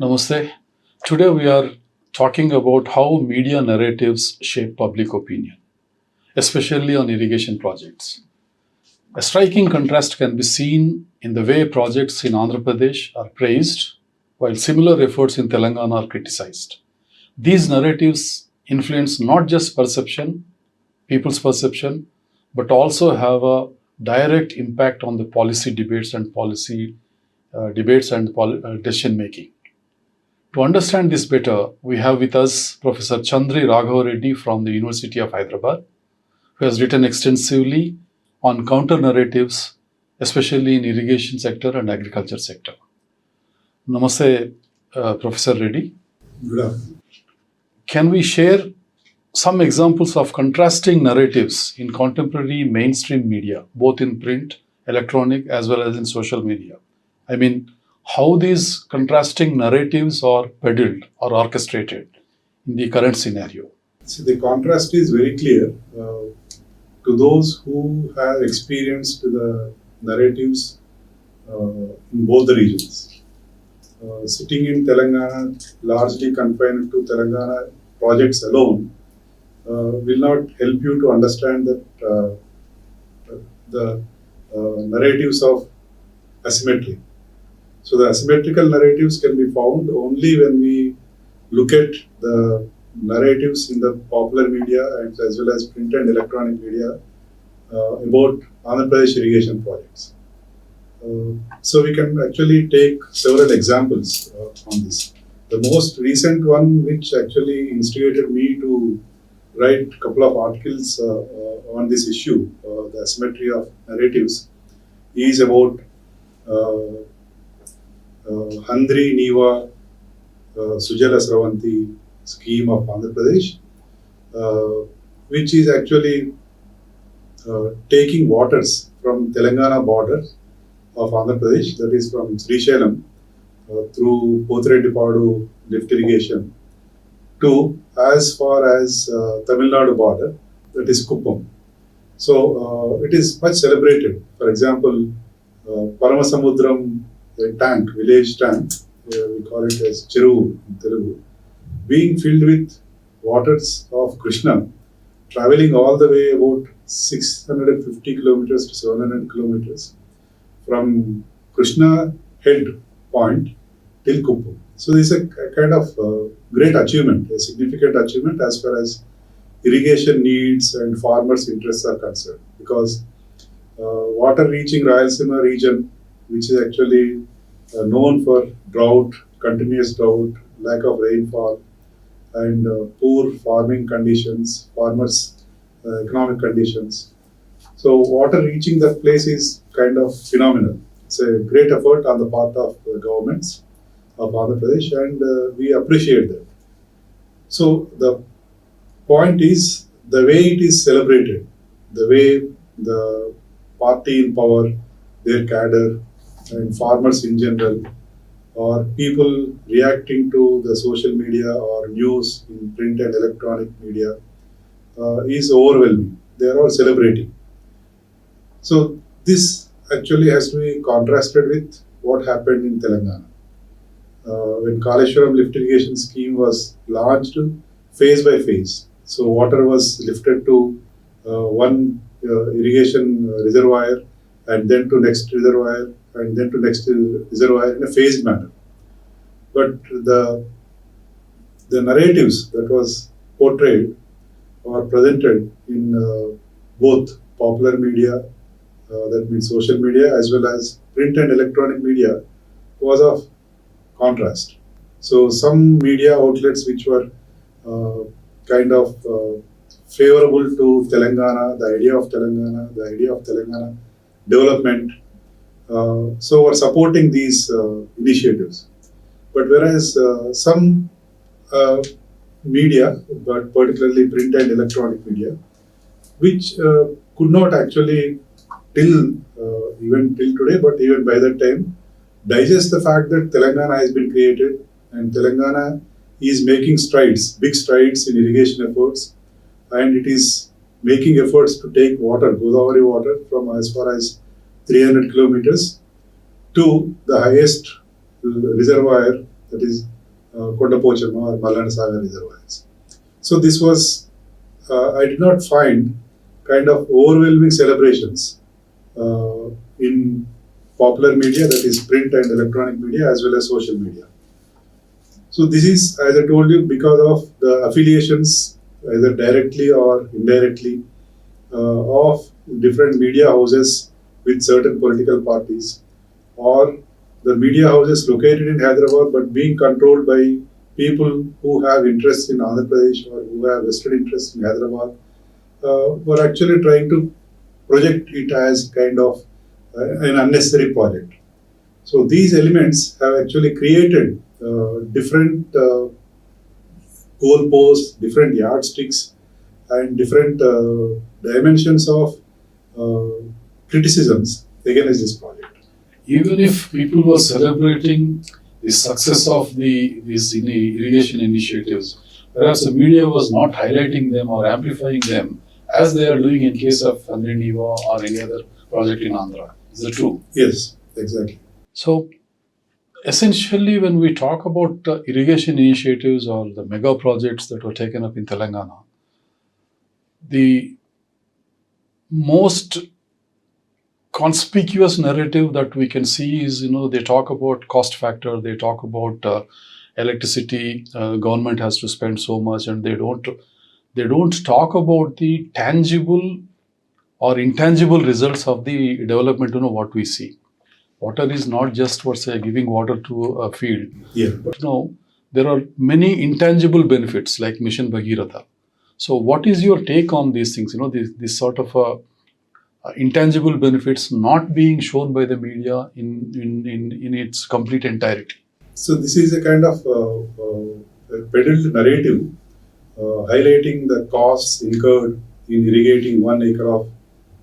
Namaste. Today we are talking about how media narratives shape public opinion, especially on irrigation projects. A striking contrast can be seen in the way projects in Andhra Pradesh are praised, while similar efforts in Telangana are criticized. These narratives influence not just perception, people's perception, but also have a direct impact on the policy debates and decision making. To understand this better, we have with us Professor Chandri Raghava Reddy from the University of Hyderabad, who has written extensively on counter narratives, especially in irrigation sector and agriculture sector. Namaste, Professor Reddy. Good afternoon. Can we share some examples of contrasting narratives in contemporary mainstream media, both in print, electronic, as well as in social media? I mean, how these contrasting narratives are peddled or orchestrated in the current scenario. See, the contrast is very clear to those who have experienced the narratives in both the regions. Sitting in Telangana, largely confined to Telangana projects alone, will not help you to understand that the narratives of asymmetry. So the asymmetrical narratives can be found only when we look at the narratives in the popular media and as well as print and electronic media about Andhra Pradesh irrigation projects. So we can actually take several examples on this. The most recent one, which actually instigated me to write a couple of articles on this issue, the asymmetry of narratives, is about Handri Niva Sujala Sravanti scheme of Andhra Pradesh, which is actually taking waters from Telangana border of Andhra Pradesh, that is from Srisailam through Pothreddipadu lift irrigation to as far as Tamil Nadu border, that is Kuppam. So it is much celebrated. For example, Paramasamudram tank, village tank, we call it as Cheru in Telugu, being filled with waters of Krishna, traveling all the way about 650 kilometers to 700 kilometers from Krishna head point till Kuppam. So this is a kind of great achievement, a significant achievement as far as irrigation needs and farmers' interests are concerned, because water reaching Rayalaseema region, which is actually known for drought, continuous drought, lack of rainfall, and poor farming conditions, farmers' economic conditions. So water reaching that place is kind of phenomenal. It's a great effort on the part of governments of Andhra Pradesh, and we appreciate that. So the point is the way it is celebrated, the way the party in power, their cadre, and farmers in general, or people reacting to the social media or news in print and electronic media is overwhelming. They are all celebrating. So this actually has to be contrasted with what happened in Telangana. When Kaleshwaram lift irrigation scheme was launched phase by phase. So water was lifted to one irrigation reservoir, and then to next reservoir, and then to next reservoir in a phased manner. But the narratives that was portrayed or presented in both popular media, that means social media, as well as print and electronic media, was of contrast. So some media outlets which were kind of favorable to Telangana, the idea of Telangana development, so were supporting these initiatives. But whereas some media, but particularly print and electronic media, which could not actually even till today, but even by that time, digest the fact that Telangana has been created and Telangana is making strides, big strides in irrigation efforts, and it is making efforts to take water, Godavari water, from as far as 300 kilometers to the highest reservoir, that is Kondapochamma or Malana Sagar reservoirs. So this was, I did not find kind of overwhelming celebrations in popular media, that is print and electronic media, as well as social media. So this is, as I told you, because of the affiliations, either directly or indirectly, of different media houses with certain political parties, or the media houses located in Hyderabad but being controlled by people who have interest in Andhra Pradesh or who have vested interest in Hyderabad, were actually trying to project it as kind of an unnecessary project. So these elements have actually created different goalposts, different yardsticks, and different dimensions of criticisms against this project. Even if people were celebrating the success of these irrigation initiatives, perhaps the media was not highlighting them or amplifying them as they are doing in case of Chandri Raghava or any other project in Andhra. Is that true? Yes, exactly. So, essentially, when we talk about irrigation initiatives or the mega projects that were taken up in Telangana, the most conspicuous narrative that we can see is, they talk about cost factor, they talk about electricity, government has to spend so much, and they don't talk about the tangible or intangible results of the development, what we see. Water is not just for, say, giving water to a field, but there are many intangible benefits like Mission Bhagiratha. So what is your take on these things, this sort of intangible benefits not being shown by the media in its complete entirety? So this is a kind of peddled narrative highlighting the costs incurred in irrigating 1 acre of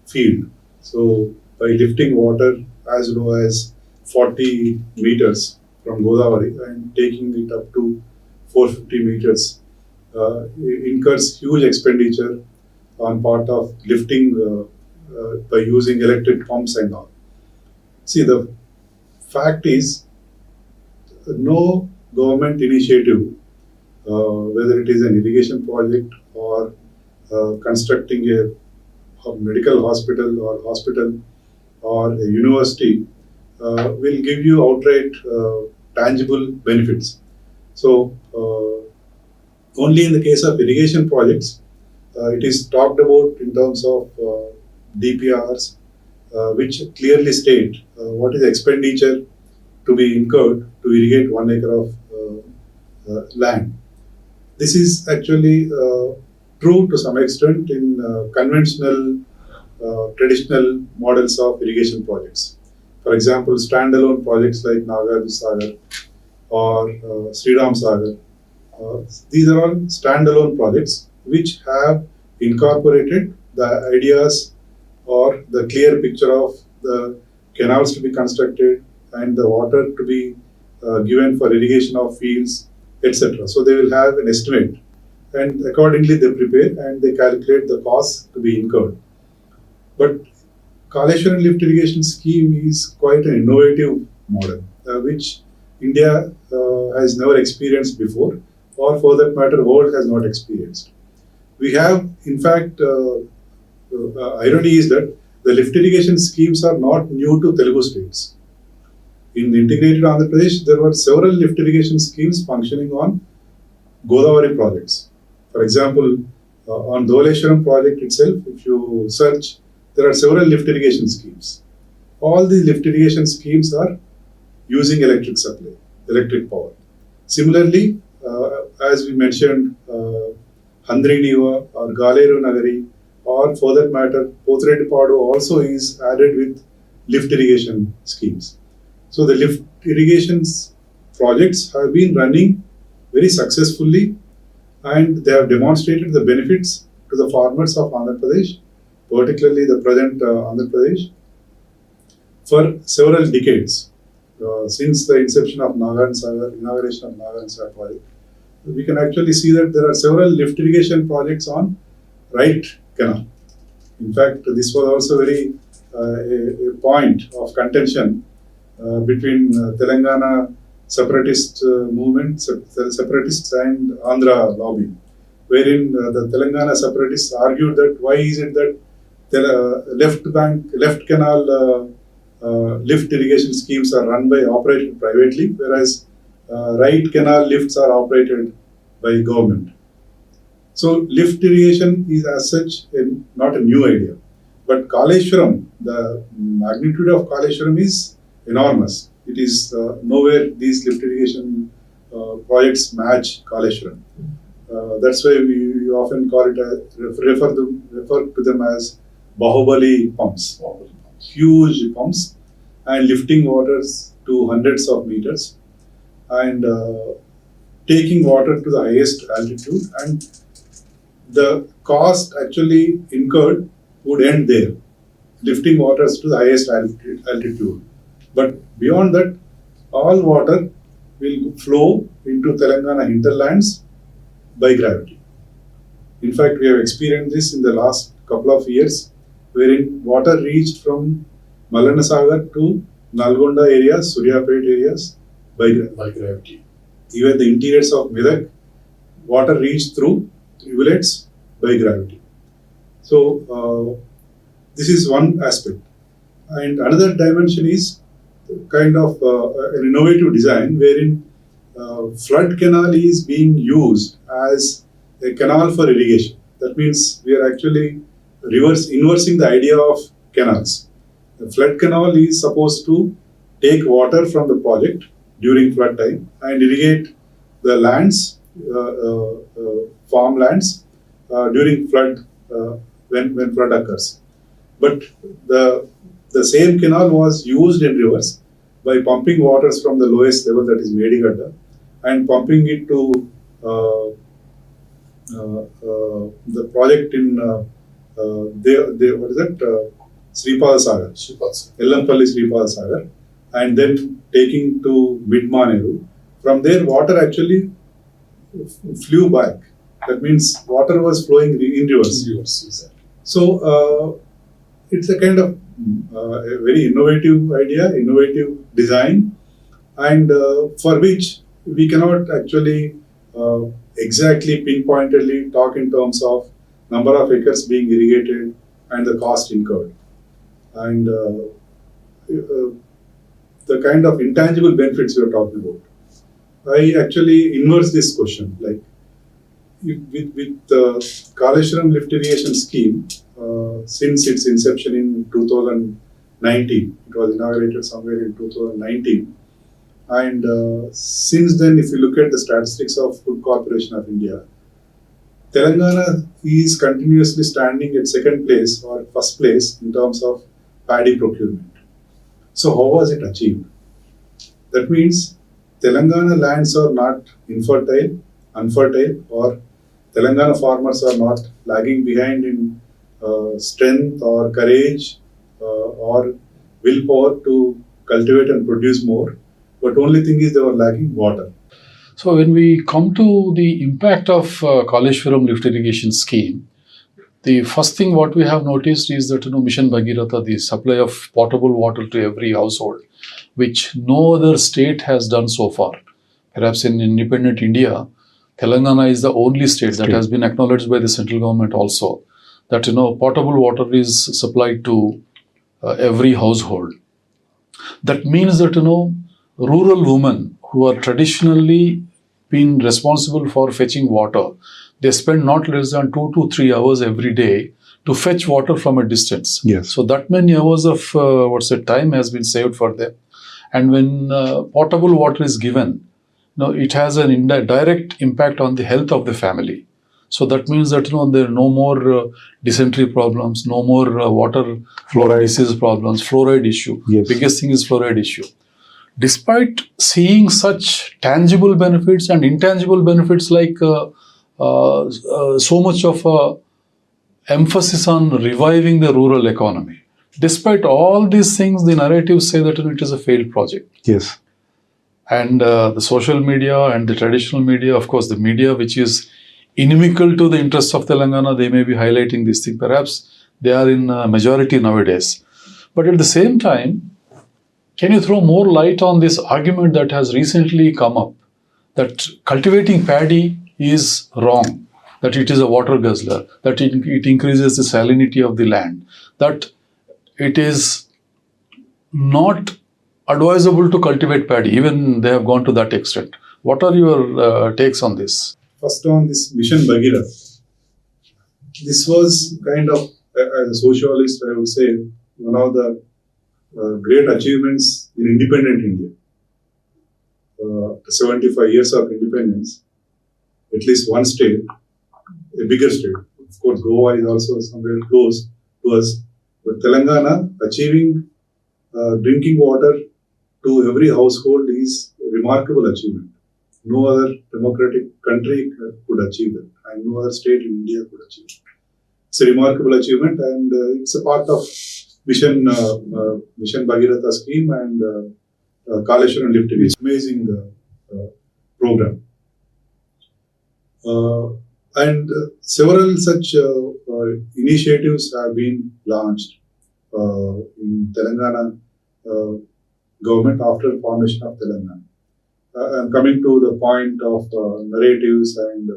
field. So by lifting water as low as 40 meters from Godavari and taking it up to 450 meters, it incurs huge expenditure on part of lifting by using electric pumps and all. See, the fact is, no government initiative, whether it is an irrigation project or constructing a medical hospital or a university, will give you outright tangible benefits. So, only in the case of irrigation projects, it is talked about in terms of DPRs, which clearly state what is the expenditure to be incurred to irrigate 1 acre of land. This is actually true to some extent in conventional, traditional models of irrigation projects. For example, standalone projects like Nagarjuna Sagar or Sriram Sagar. These are all standalone projects which have incorporated the ideas or the clear picture of the canals to be constructed and the water to be given for irrigation of fields, etc. So they will have an estimate, and accordingly they prepare and they calculate the costs to be incurred. But Kaleshwaram lift irrigation scheme is quite an innovative model, which India has never experienced before, or for that matter, world has not experienced. We have, in fact, irony is that the lift irrigation schemes are not new to Telugu states. In integrated Andhra Pradesh, there were several lift irrigation schemes functioning on Godavari projects. For example, on Dholeshwaram project itself, if you search, there are several lift irrigation schemes. All these lift irrigation schemes are using electric supply, electric power. Similarly, as we mentioned, Chandri Raghava or Galeru Nagari, or for that matter, Pothireddipadu also is added with lift irrigation schemes. So the lift irrigation projects have been running very successfully, and they have demonstrated the benefits to the farmers of Andhra Pradesh, particularly the present Andhra Pradesh, for several decades. Since the inception of inauguration of Nagarjuna Sagar project, we can actually see that there are several lift irrigation projects on right canal. In fact, this was also very a point of contention between Telangana separatist movement, separatists and Andhra lobby, wherein the Telangana separatists argued that why is it that the left canal lift irrigation schemes are run by operated privately, whereas right canal lifts are operated by government. So lift irrigation is as such not a new idea. But Kaleshwaram, the magnitude of Kaleshwaram is enormous. It is nowhere these lift irrigation projects match Kaleshwaram. That's why we often call it refer to them as Bahubali pumps. Huge pumps and lifting waters to hundreds of meters and taking water to the highest altitude, and the cost actually incurred would end there, lifting waters to the highest altitude. But beyond that, all water will flow into Telangana hinterlands by gravity. In fact, we have experienced this in the last couple of years, wherein water reached from Malanasagar to Nalgonda areas, Suryapet areas by gravity. Even the interiors of Medak, water reached through rivulets by gravity. So this is one aspect. And another dimension is kind of an innovative design wherein flood canal is being used as a canal for irrigation. That means we are actually inversing the idea of canals. The flood canal is supposed to take water from the project during flood time and irrigate the lands, farmlands during flood when flood occurs. But the same canal was used in reverse by pumping waters from the lowest level, that is Medigadda, and pumping it to the project in what is that? Sripada Sagar, Ellampalli Sripada Sagar, and then taking to Mid-Maneru. From there, water actually flew back. That means water was flowing in reverse. So it's a kind of a very innovative idea, innovative design, and for which we cannot actually exactly pinpointedly talk in terms of number of acres being irrigated and the cost incurred. And the kind of intangible benefits we are talking about. I actually inverse this question, like with the Kaleshwaram lift irrigation scheme, since its inception in 2019, it was inaugurated somewhere in 2019, and since then, if you look at the statistics of Food Corporation of India, Telangana is continuously standing at second place or first place in terms of paddy procurement. So how was it achieved? That means Telangana lands are not unfertile, or Telangana farmers are not lagging behind in strength or courage or willpower to cultivate and produce more. But only thing is they were lacking water. So when we come to the impact of Kaleshwaram lift irrigation scheme, the first thing what we have noticed is that Mission Bhagiratha, the supply of potable water to every household, which no other state has done so far. Perhaps in independent India, Telangana is the only state that has been acknowledged by the central government also, that potable water is supplied to every household. That means that rural women who are traditionally been responsible for fetching water, they spend not less than 2 to 3 hours every day to fetch water from a distance. Yes. So that many hours of time has been saved for them. And when potable water is given, it has an direct impact on the health of the family. So that means that there are no more dysentery problems, no more water Fluoride disease problems, fluoride issue. Yes. Biggest thing is fluoride issue. Despite seeing such tangible benefits and intangible benefits like so much of emphasis on reviving the rural economy, despite all these things, the narratives say that it is a failed project. Yes. And the social media and the traditional media, of course, the media which is inimical to the interests of Telangana, they may be highlighting this thing. Perhaps they are in majority nowadays. But at the same time, Can you throw more light on this argument that has recently come up that cultivating paddy is wrong, that it is a water guzzler, that it increases the salinity of the land, that it is not advisable to cultivate paddy? Even they have gone to that extent. What are your takes on this? First, on this Mission Bhagirath, this was kind of, as a sociologist, I would say, one of the great achievements in independent India. 75 years of independence, at least one state, a bigger state. Of course, Goa is also somewhere close to us. But Telangana achieving drinking water to every household is a remarkable achievement. No other democratic country could achieve that, and no other state in India could achieve it. It's a remarkable achievement, and it's a part of Mission Bhagirath scheme and Kaleshwaram lift irrigation. Amazing program. And several such initiatives have been launched in Telangana government after formation of Telangana. I'm coming to the point of narratives and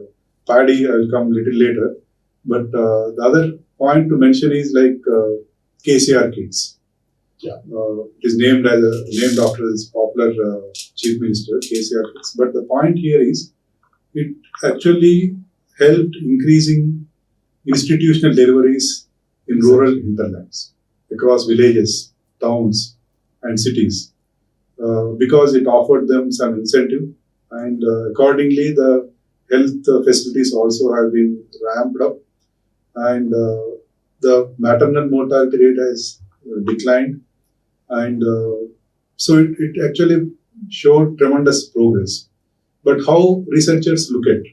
paddy. I will come a little later. But the other point to mention is like KCR Kids. Yeah. It is named after this popular chief minister, KCR Kids. But the point here is, it actually helped increasing institutional deliveries in rural hinterlands across villages, towns, and cities, because it offered them some incentive, and accordingly the health facilities also have been ramped up, and the maternal mortality rate has declined, and so it actually showed tremendous progress. But how researchers look at?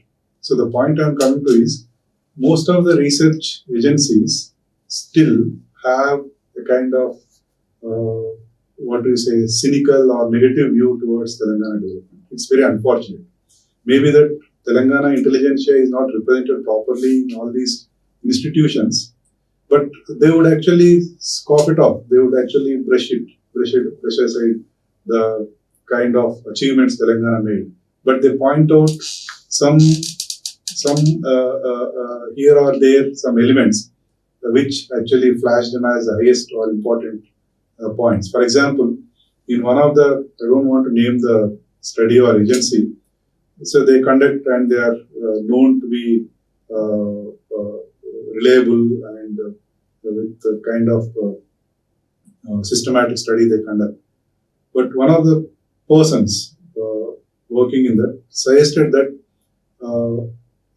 So the point I'm coming to is, most of the research agencies still have a kind of cynical or negative view towards Telangana development. It's very unfortunate. Maybe that Telangana intelligentsia is not represented properly in all these institutions, but they would actually scoff it off. They would actually brush aside the kind of achievements Telangana made. But they point out some here or there, some elements which actually flash them as the highest or important points. For example, in one of the, I don't want to name the study or agency, so they conduct and they are known to be reliable and with the kind of systematic study they conduct. But one of the persons working in that suggested that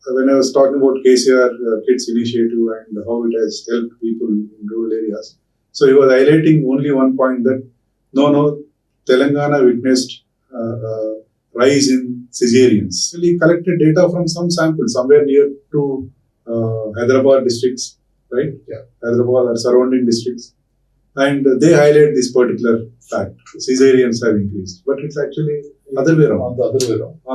when I was talking about KCR Kids Initiative and how it has helped people in rural areas, so he was highlighting only one point, that no, Telangana witnessed rise in cesareans. So he collected data from some sample somewhere near to Hyderabad districts, right? Yeah. Hyderabad or surrounding districts. And they highlight this particular fact. Cesareans have increased. But it's actually other way around. On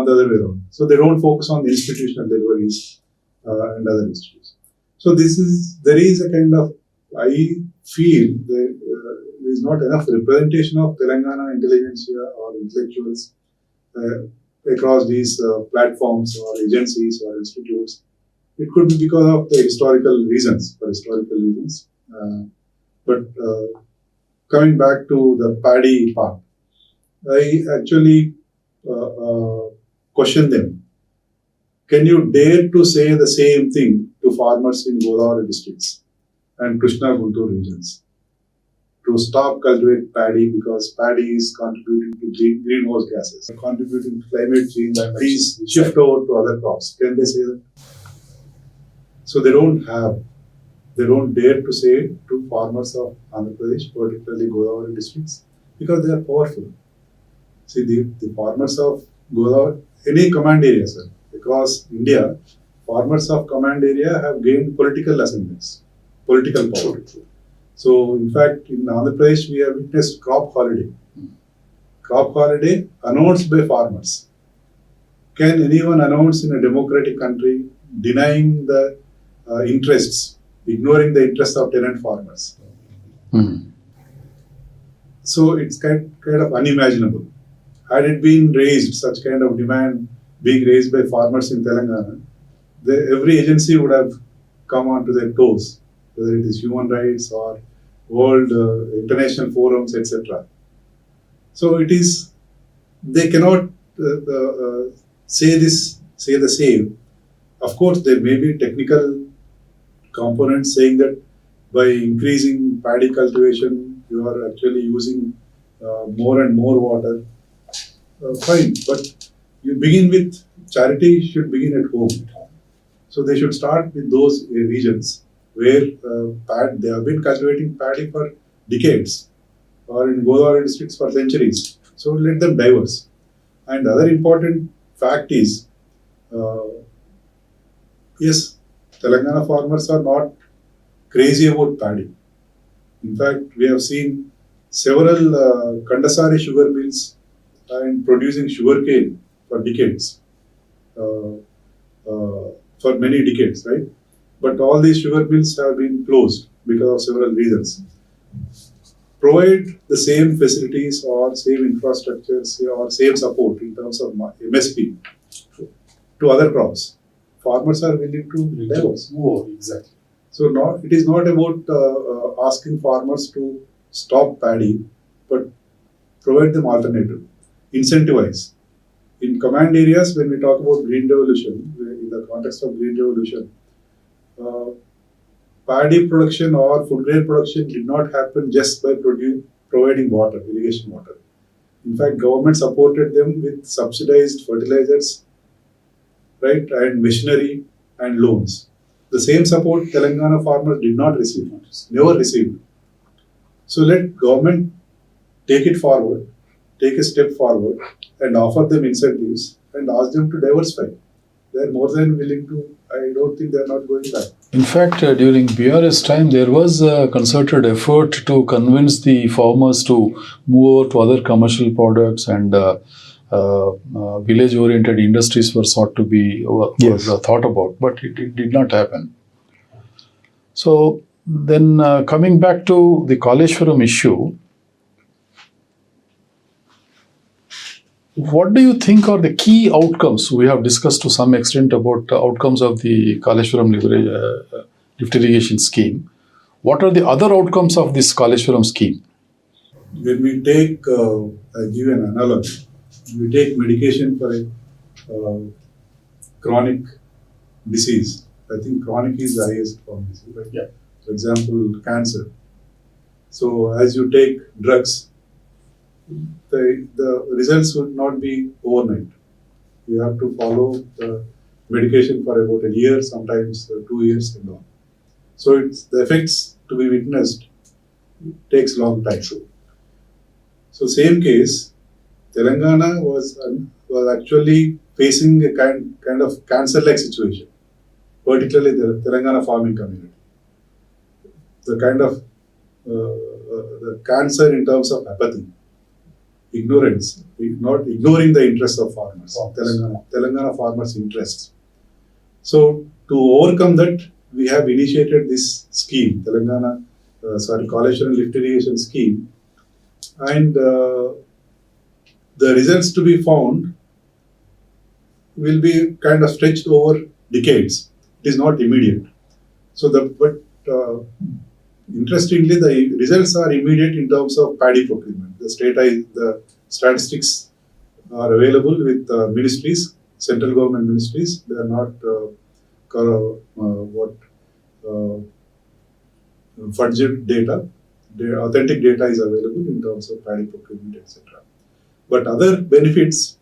the other way around. So they don't focus on the institutional deliveries and other issues. So there is a kind of, I feel there is not enough representation of Telangana intelligentsia or intellectuals across these platforms or agencies or institutes. It could be because of the historical reasons. But coming back to the paddy part, I actually question them. Can you dare to say the same thing to farmers in Godavari districts and Krishna Guntur regions? To stop cultivating paddy because paddy is contributing to greenhouse gases, contributing to climate change, and please shift over to other crops. Can they say that? So they don't dare to say it to farmers of Andhra Pradesh, particularly Godavari districts, because they are powerful. See, the farmers of Godavari, any command area, sir, across India, farmers of command area have gained political ascendance, political power. So, in fact, in Andhra Pradesh, we have witnessed crop holiday. Crop holiday announced by farmers. Can anyone announce in a democratic country denying the interests, ignoring the interests of tenant farmers? So it's kind of unimaginable. Had it been raised, such kind of demand being raised by farmers in Telangana, every agency would have come onto their toes, whether it is human rights or world international forums, etc. So it is, they cannot say the same. Of course, there may be technical components saying that by increasing paddy cultivation, you are actually using more and more water. Fine, but you begin with, charity should begin at home. So they should start with those regions where they have been cultivating paddy for decades, or in Godavari districts for centuries. So let them diverse. And the other important fact is, yes, Telangana farmers are not crazy about paddy. In fact, we have seen several Kandasari sugar mills and producing sugarcane for decades, for many decades, right? But all these sugar mills have been closed because of several reasons. Provide the same facilities or same infrastructures or same support in terms of MSP to other crops. Farmers are willing to divorce. Oh, exactly. So it is not about asking farmers to stop paddy, but provide them alternative, incentivize. In command areas, when we talk about green revolution, in the context of green revolution, paddy production or food grain production did not happen just by providing water, irrigation water. In fact, government supported them with subsidized fertilizers, right, and machinery and loans. The same support Telangana farmers did not receive, never received. So let government take it forward, take a step forward and offer them incentives and ask them to diversify. They are more than willing to. I don't think they are not going back. In fact, during BRS time, there was a concerted effort to convince the farmers to move over to other commercial products, and village-oriented industries were sought to be thought about, but it did not happen. So then, coming back to the Kaleshwaram issue, what do you think are the key outcomes? We have discussed to some extent about the outcomes of the Kaleshwaram lift irrigation scheme. What are the other outcomes of this Kaleshwaram scheme? When we take, I give an analogy, we take medication for a chronic disease. I think chronic is the highest form of disease, right? Yeah. For example, cancer. So as you take drugs, the results would not be overnight. You have to follow the medication for about a year, sometimes 2 years and on. So the effects to be witnessed takes long time. So same case, Telangana was actually facing a kind of cancer-like situation, particularly the Telangana farming community. The kind of the cancer in terms of apathy, ignorance, not ignoring the interests of farmers, Telangana farmers' interests. So to overcome that, we have initiated this scheme, Kaleshwaram lift irrigation scheme, and the results to be found will be kind of stretched over decades. It is not immediate. So interestingly, the results are immediate in terms of paddy procurement. The statistics are available with ministries, central government ministries. They are not fudged data. The authentic data is available in terms of paddy procurement, etc. But other benefits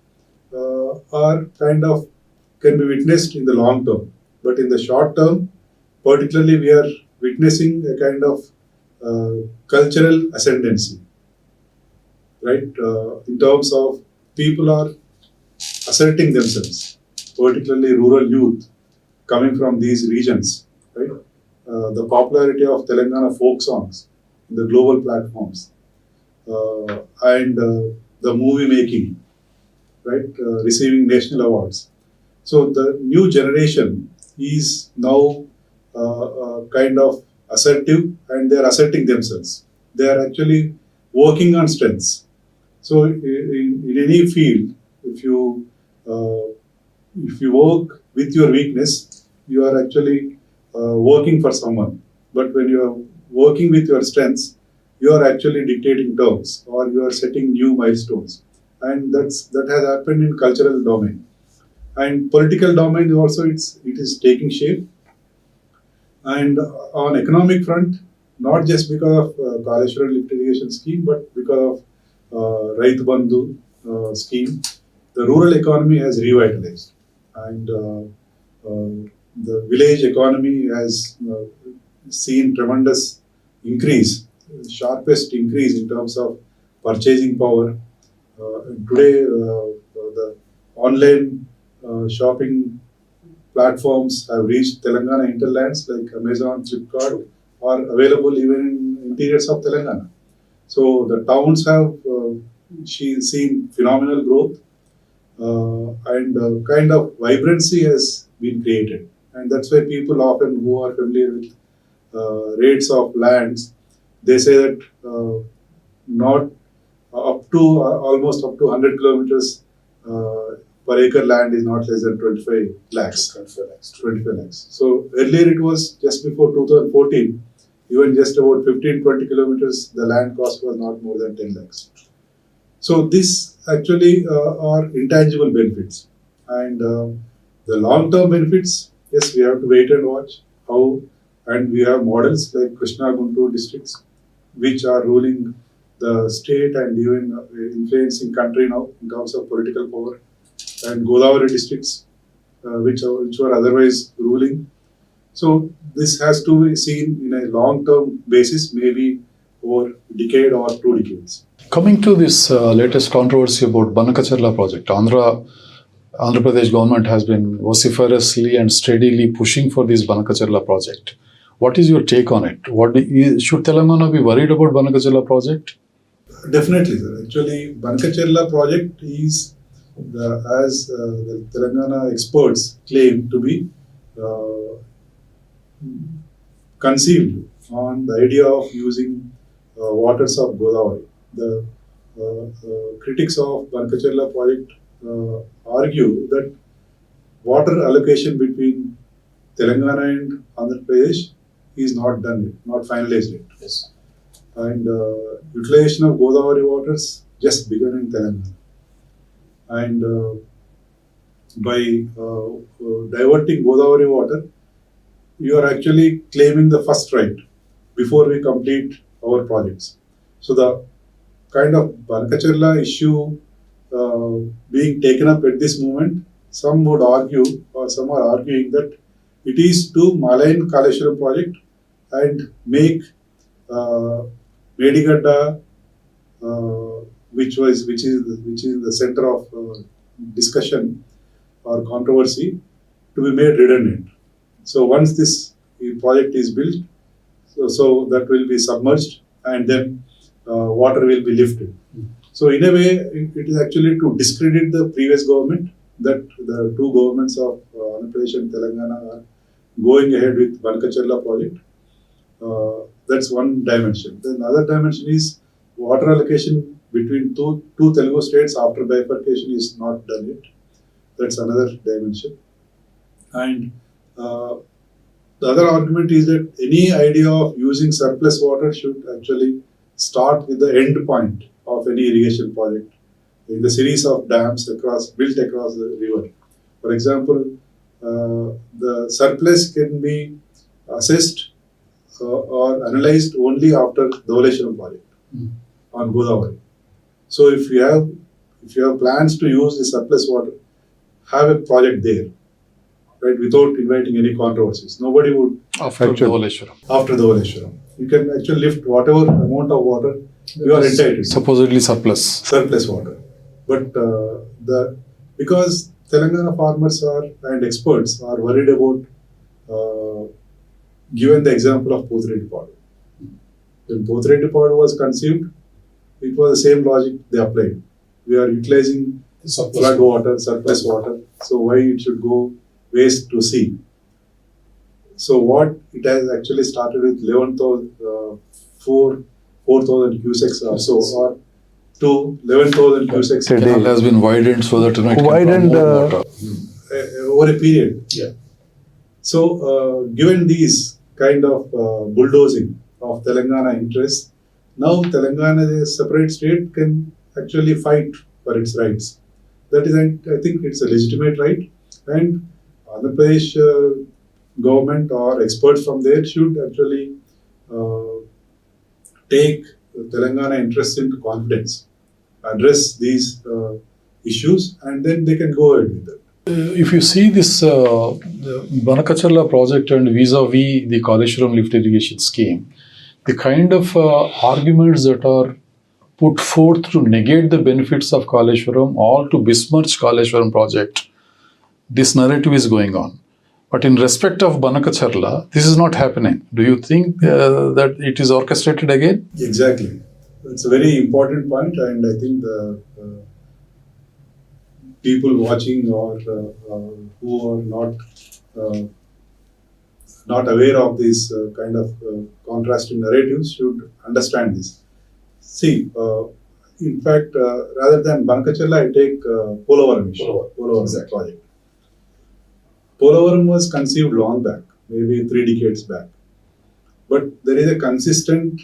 are can be witnessed in the long term. But in the short term, particularly, we are witnessing a kind of cultural ascendancy, right? In terms of people are asserting themselves, particularly rural youth coming from these regions, right? The popularity of Telangana folk songs in the global platforms, and the movie making, right? Receiving national awards. So the new generation is now kind of assertive, and they are asserting themselves. They are actually working on strengths. So in any field, if you work with your weakness, you are actually working for someone. But when you are working with your strengths, you are actually dictating terms or you are setting new milestones. And that has happened in cultural domain. And political domain also it is taking shape. And on economic front, not just because of Kaleshwaram lift irrigation scheme, but because of Raitu Bandhu scheme, the rural economy has revitalized. And the village economy has seen tremendous increase, sharpest increase in terms of purchasing power. And today, the online shopping platforms have reached Telangana hinterlands like Amazon, Flipkart, are available even in interiors of Telangana. So the towns have seen phenomenal growth and kind of vibrancy has been created. And that's why people often who are familiar with rates of lands, they say that not up to almost up to 100 kilometers per acre land is not less than 25 lakhs. 25 lakhs. So earlier it was just before 2014, even just about 15-20 kilometers, the land cost was not more than 10 lakhs. So this actually are intangible benefits. And the long-term benefits, yes, we have to wait and watch how, and we have models like Krishna Guntur districts, which are ruling the state and even influencing country now in terms of political power, and Godavari districts, which were otherwise ruling. So this has to be seen in a long-term basis, maybe over a decade or 2 decades. Coming to this latest controversy about Banakacharla project, Andhra Pradesh government has been vociferously and steadily pushing for this Banakacharla project. What is your take on it? Should Telangana be worried about Banakacharla project? Definitely, sir. Actually, Banakacharla project is, as the Telangana experts claim to be conceived on the idea of using waters of Godavari. The critics of Banakacharla project argue that water allocation between Telangana and Andhra Pradesh is not done yet, not finalized yet. Yes. And utilization of Godavari waters just begun in Telangana. And by diverting Godavari water, you are actually claiming the first right before we complete our projects. So the kind of Banakacharla issue being taken up at this moment, some would argue, or some are arguing that it is to malign Kaleshwaram project and make Medigadda, which is the center of discussion or controversy, to be made redundant. So once this project is built, so that will be submerged and then water will be lifted. So in a way, it is actually to discredit the previous government, that the two governments of Andhra Pradesh and Telangana are going ahead with Banakacharla project. That's one dimension. Then another dimension is water allocation between two Telugu states after bifurcation is not done yet. That's another dimension. And the other argument is that any idea of using surplus water should actually start with the end point of any irrigation project in the series of dams built across the river. For example, the surplus can be assessed or analyzed only after the Polavaram project on Godavari. So if you have plans to use the surplus water, have a project there, right, without inviting any controversies. Nobody would After the Polavaram. You can actually lift whatever amount of water you are entitled to. Supposedly surplus Water. But because Telangana farmers and experts are worried about, given the example of Pothireddy Pod. When Pothireddy Pod was conceived, it was the same logic they applied. We are utilizing flood water, surplus water, so why it should go waste to sea? So what it has actually started with 11,400 4,000 cusecs or so, or to 11,000 cusecs Canal has been widened so that it can Widened, pump more water. over a period. Yeah. So, given these kind of bulldozing of Telangana interests, now Telangana as a separate state can actually fight for its rights. That is, I think it's a legitimate right, and Andhra Pradesh government or experts from there should actually take Telangana interests into confidence, address these issues, and then they can go ahead with it. If you see this the Banakacharla project and vis-a-vis the Kaleshwaram lift irrigation scheme, the kind of arguments that are put forth to negate the benefits of Kaleshwaram or to besmirch Kaleshwaram project, this narrative is going on. But in respect of Banakacharla, this is not happening. Do you think that it is orchestrated again? Exactly. It's a very important point, and I think the people watching or who are not aware of this kind of contrasting narratives should understand this. See, in fact, rather than Banakacharla, I take Polavaram Exactly. project. Polavaram was conceived long back, maybe 3 decades back. But there is a consistent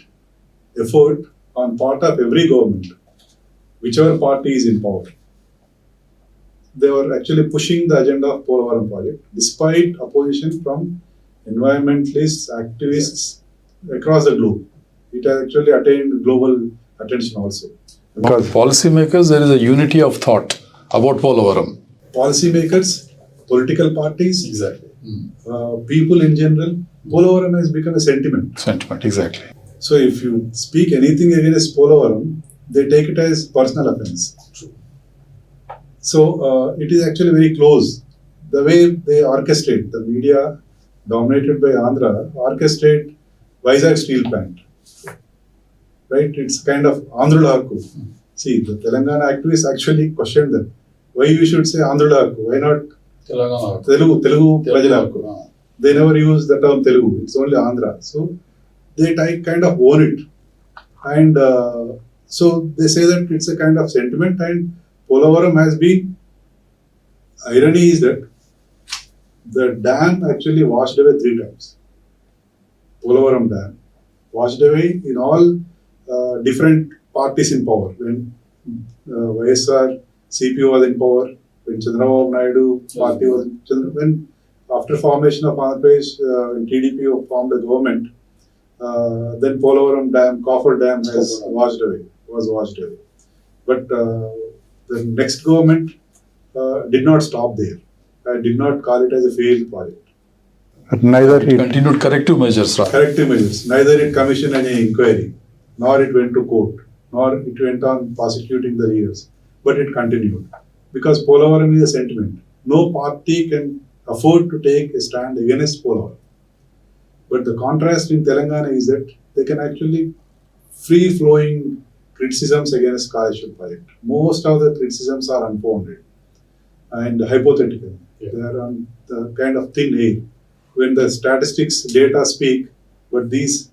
effort on part of every government, whichever party is in power. They were actually pushing the agenda of Polavaram project, despite opposition from environmentalists, activists across the globe. It has actually attained global attention also. Because policymakers, there is a unity of thought about Polavaram. Policymakers, political parties, Exactly. people in general, Polavaram has become a sentiment. Sentiment, exactly. So if you speak anything against Polavaram, they take it as personal offense. So it is actually very close. The way they orchestrate, the media dominated by Andhra, orchestrate Vizag steel plant. Right? It's kind of Andhra Hakku. See, the Telangana activists actually questioned them. Why you should say Andhra Hakku? Why not Telugu Prajala Hakku? They never use the term Telugu. It's only Andhra. So they kind of own it. And so they say that it's a kind of sentiment, and Polavaram has been, irony is that the dam actually washed away 3 times. Polavaram dam washed away in all different parties in power. When YSR CPO was in power, when Chandrababu Naidu party was when after formation of Andhra Pradesh, TDP formed a government, then Polavaram dam, Coffer dam was washed away. But the next government did not stop there. I did not call it as a failed project. Neither It continued corrective measures, right? Corrective measures. Neither it commissioned any inquiry, nor it went to court, nor it went on prosecuting the leaders. But it continued. Because Polavaram is a sentiment. No party can afford to take a stand against Polavaram. But the contrast in Telangana is that they can actually free-flowing criticisms against Kaleshwaram project. Most of the criticisms are unfounded and hypothetical. Yeah. They are on the kind of thin air. When the statistics data speak, but these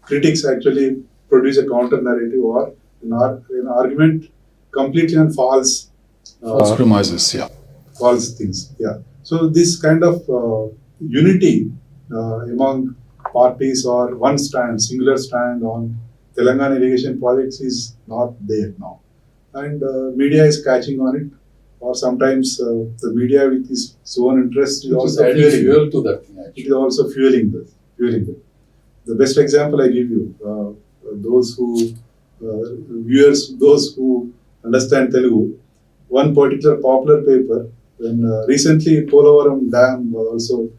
critics actually produce a counter narrative or an argument completely on false Premises, yeah. false things. Yeah. So this kind of unity among parties or one stand, singular stand on Telangana irrigation projects is not there now. And media is catching on it, or sometimes the media with its own interest is also fueling to that thing, it is also fueling it. The best example I give you, those who viewers, those who understand Telugu, one particular popular paper, when recently Polavaram dam was also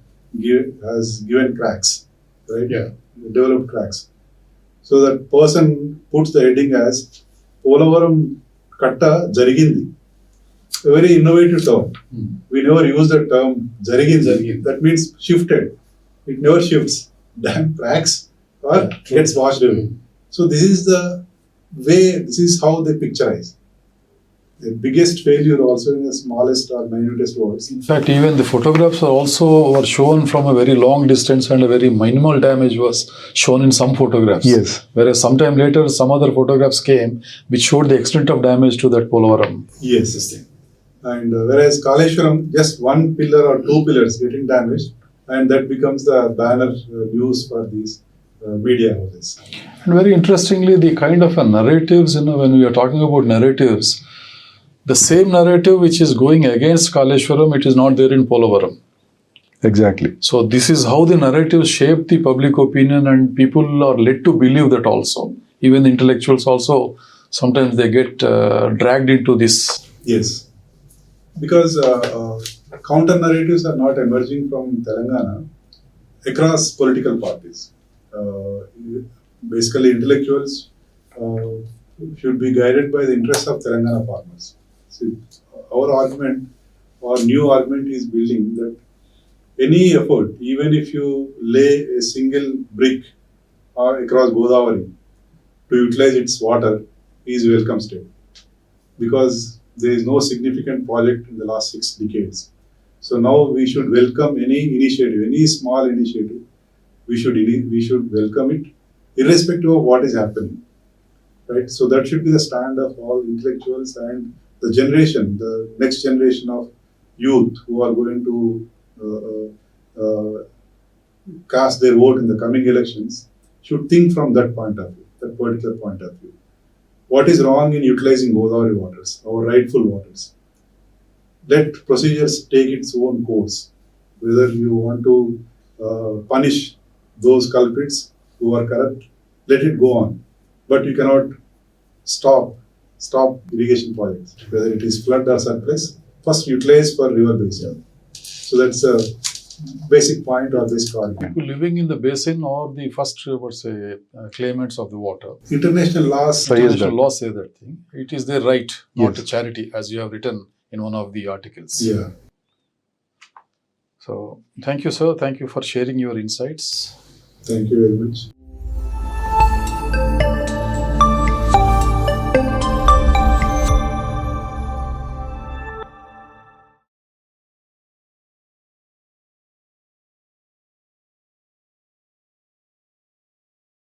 has given cracks, right? Yeah. Developed cracks. So that person puts the heading as Polavaram katta jarigindi. A very innovative term. We never use the term jarigindi. That means shifted. It never shifts. Dam cracks or gets washed away. So this is the way, this is how they picturize. The biggest failure also in the smallest or minutest words. In fact, even the photographs were shown from a very long distance, and a very minimal damage was shown in some photographs. Yes. Whereas sometime later, some other photographs came which showed the extent of damage to that Polavaram. Yes. And whereas Kaleshwaram, just one pillar or two pillars getting damaged, and that becomes the banner news for these media houses. And very interestingly, the kind of narratives, when we are talking about narratives, the same narrative which is going against Kaleshwaram, it is not there in Polavaram. Exactly. So this is how the narratives shape the public opinion, and people are led to believe that also. Even the intellectuals also, sometimes they get dragged into this. Yes. Because counter narratives are not emerging from Telangana across political parties. Basically, intellectuals should be guided by the interests of Telangana farmers. See, our new argument is building that any effort, even if you lay a single brick across Godavari to utilize its water, is a welcome step. Because there is no significant project in the last 6 decades. So now we should welcome any initiative, any small initiative. We should welcome it, irrespective of what is happening, right? So that should be the stand of all intellectuals and the next generation of youth who are going to cast their vote in the coming elections should think from that point of view, that particular point of view. What is wrong in utilizing Godavari waters, our rightful waters? Let procedures take its own course. Whether you want to punish those culprits who are corrupt, let it go on. But you cannot stop irrigation projects, whether it is flood or surplus. First utilize for river basin. So that's a basic point or basic argument. People living in the basin or the first, claimants of the water. International laws say that thing. It is their right, not a charity, as you have written in one of the articles. Yeah. So, thank you, sir. Thank you for sharing your insights. Thank you very much.